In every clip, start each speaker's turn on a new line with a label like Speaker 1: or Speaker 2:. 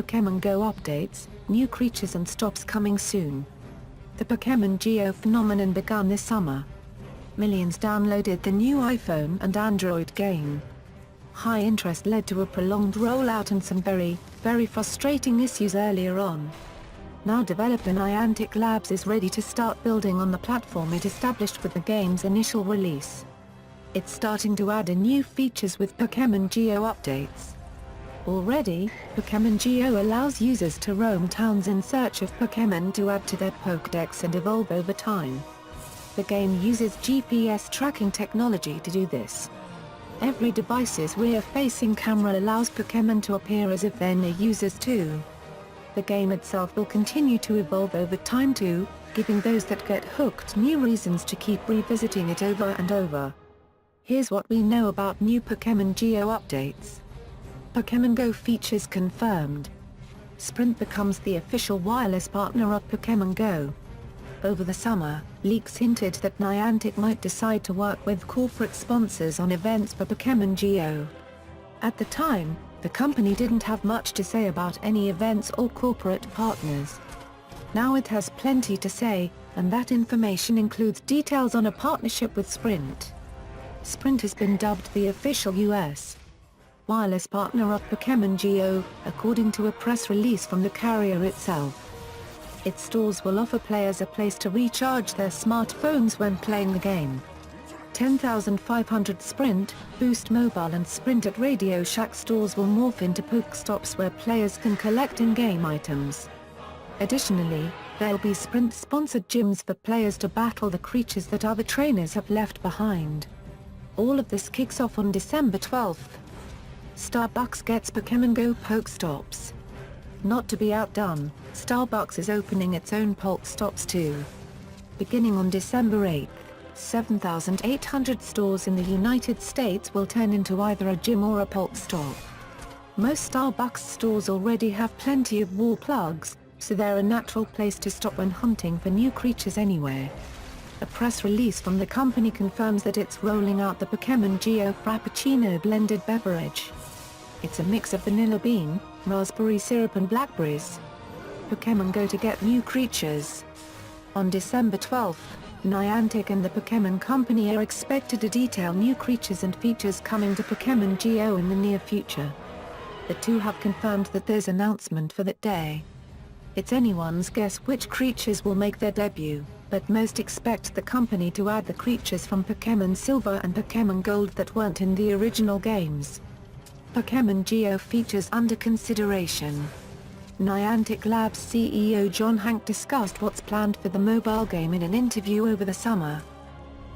Speaker 1: Pokémon GO updates, new creatures and stops coming soon. The Pokémon GO phenomenon began this summer. Millions downloaded the new iPhone and Android game. High interest led to a prolonged rollout and some very frustrating issues earlier on. Now developer Niantic Labs is ready to start building on the platform it established with the game's initial release. It's starting to add in new features with Pokémon GO updates. Already, Pokémon GO allows users to roam towns in search of Pokémon to add to their Pokedex and evolve over time. The game uses GPS tracking technology to do this. Every device's rear-facing camera allows Pokémon to appear as if they're near users too. The game itself will continue to evolve over time too, giving those that get hooked new reasons to keep revisiting it over and over. Here's what we know about new Pokémon GO updates. Pokémon GO features confirmed. Sprint becomes the official wireless partner of Pokémon GO. Over the summer, leaks hinted that Niantic might decide to work with corporate sponsors on events for Pokémon GO. At the time, the company didn't have much to say about any events or corporate partners. Now it has plenty to say, and that information includes details on a partnership with Sprint. Sprint has been dubbed the official US wireless partner of Pokémon GO, according to a press release from the carrier itself. Its stores will offer players a place to recharge their smartphones when playing the game. 10,500 Sprint, Boost Mobile and Sprint at Radio Shack stores will morph into Pokestops where players can collect in-game items. Additionally, there'll be Sprint-sponsored gyms for players to battle the creatures that other trainers have left behind. All of this kicks off on December 12th. Starbucks gets Pokémon GO Pokestops. Not to be outdone, Starbucks is opening its own Pokestops too. Beginning on December 8th, 7,800 stores in the United States will turn into either a gym or a Pokestop. Most Starbucks stores already have plenty of wall plugs, so they're a natural place to stop when hunting for new creatures anywhere. A press release from the company confirms that it's rolling out the Pokémon GO Frappuccino blended beverage. It's a mix of vanilla bean, raspberry syrup and blackberries. Pokémon GO to get new creatures. On December 12th, Niantic and the Pokémon Company are expected to detail new creatures and features coming to Pokémon GO in the near future. The two have confirmed that there's an announcement for that day. It's anyone's guess which creatures will make their debut, but most expect the company to add the creatures from Pokémon Silver and Pokémon Gold that weren't in the original games. Pokémon GO features under consideration. Niantic Labs CEO John Hank discussed what's planned for the mobile game in an interview over the summer.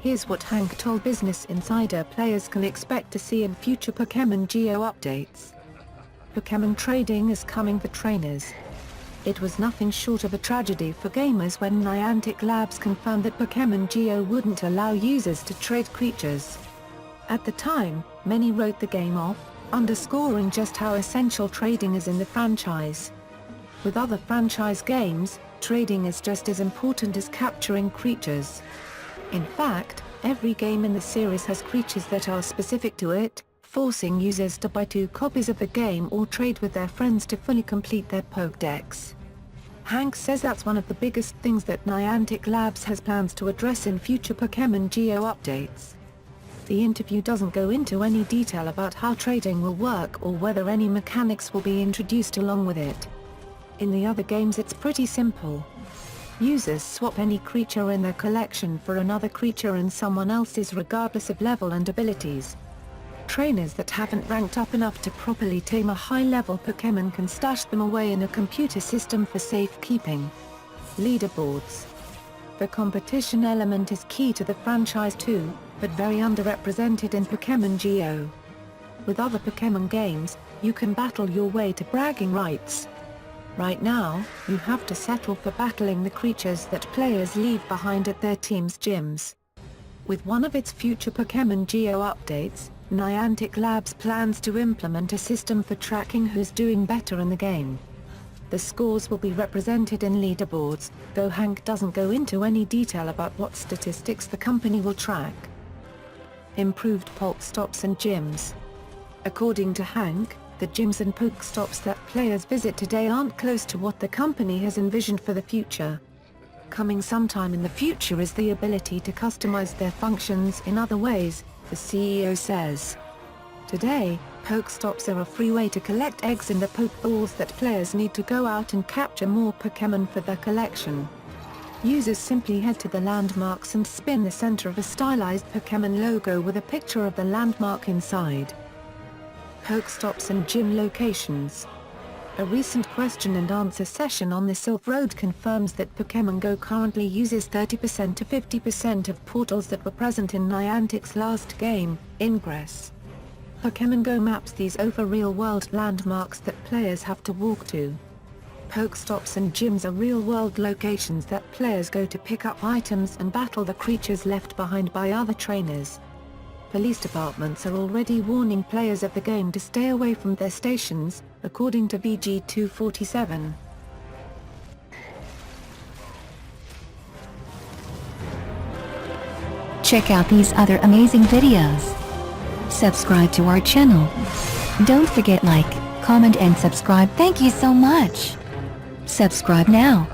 Speaker 1: Here's what Hank told Business Insider players can expect to see in future Pokémon GO updates. Pokémon trading is coming for trainers. It was nothing short of a tragedy for gamers when Niantic Labs confirmed that Pokémon GO wouldn't allow users to trade creatures. At the time, many wrote the game off, underscoring just how essential trading is in the franchise. With other franchise games, trading is just as important as capturing creatures. In fact, every game in the series has creatures that are specific to it, forcing users to buy 2 copies of the game or trade with their friends to fully complete their Pokedex. Hank says that's one of the biggest things that Niantic Labs has plans to address in future Pokémon GO updates. The interview doesn't go into any detail about how trading will work or whether any mechanics will be introduced along with it. In the other games it's pretty simple. Users swap any creature in their collection for another creature in someone else's regardless of level and abilities. Trainers that haven't ranked up enough to properly tame a high-level Pokémon can stash them away in a computer system for safekeeping. Leaderboards. The competition element is key to the franchise too, but very underrepresented in Pokémon GO. With other Pokémon games, you can battle your way to bragging rights. Right now, you have to settle for battling the creatures that players leave behind at their team's gyms. With one of its future Pokémon GO updates, Niantic Labs plans to implement a system for tracking who's doing better in the game. The scores will be represented in leaderboards, though Hank doesn't go into any detail about what statistics the company will track. Improved Pokestops and gyms. According to Hank, the gyms and Pokestops that players visit today aren't close to what the company has envisioned for the future. Coming sometime in the future is the ability to customize their functions in other ways, the CEO says. Today, Pokestops are a free way to collect eggs in the Pokeballs that players need to go out and capture more Pokémon for their collection. Users simply head to the landmarks and spin the center of a stylized Pokémon logo with a picture of the landmark inside. Pokestops and gym locations. A recent question and answer session on the Silk Road confirms that Pokémon GO currently uses 30% to 50% of portals that were present in Niantic's last game, Ingress. Pokémon GO maps these over real-world landmarks that players have to walk to. Pokestops and gyms are real-world locations that players go to pick up items and battle the creatures left behind by other trainers. Police departments are already warning players of the game to stay away from their stations, according to VG247.
Speaker 2: Check out these other amazing videos. Subscribe to our channel. Don't forget like, comment and subscribe. Thank you so much. Subscribe now.